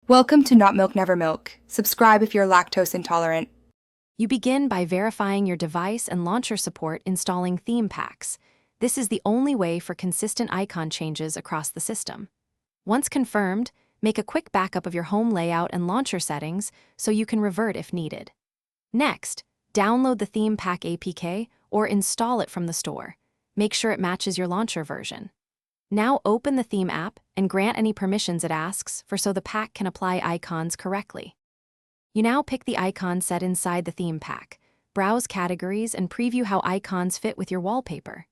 Welcome to Not Milk Never Milk. Subscribe if you're lactose intolerant. You begin by verifying your device and launcher support installing theme packs. This is the only way for consistent icon changes across the system. Once confirmed, make a quick backup of your home layout and launcher settings so you can revert if needed. Next, download the theme pack APK or install it from the store. Make sure it matches your launcher version. Now open the theme app and grant any permissions it asks for so the pack can apply icons correctly. You now pick the icon set inside the theme pack, browse categories, and preview how icons fit with your wallpaper.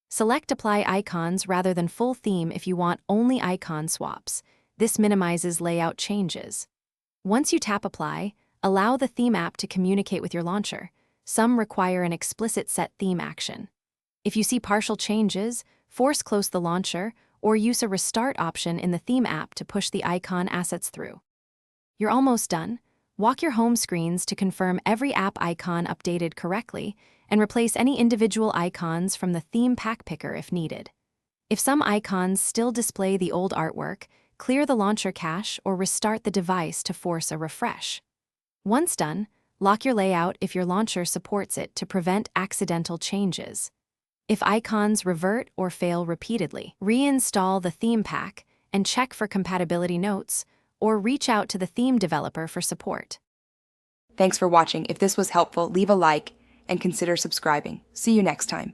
Select Apply Icons rather than Full Theme if you want only icon swaps. This minimizes layout changes. Once you tap Apply, allow the theme app to communicate with your launcher. Some require an explicit set theme action. If you see partial changes, force close the launcher or use a restart option in the theme app to push the icon assets through. You're almost done. Walk your home screens to confirm every app icon updated correctly and replace any individual icons from the theme pack picker if needed. If some icons still display the old artwork, clear the launcher cache or restart the device to force a refresh. Once done, lock your layout if your launcher supports it to prevent accidental changes. If icons revert or fail repeatedly, reinstall the theme pack and check for compatibility notes, or reach out to the theme developer for support. Thanks for watching. If this was helpful, leave a like and consider subscribing. See you next time.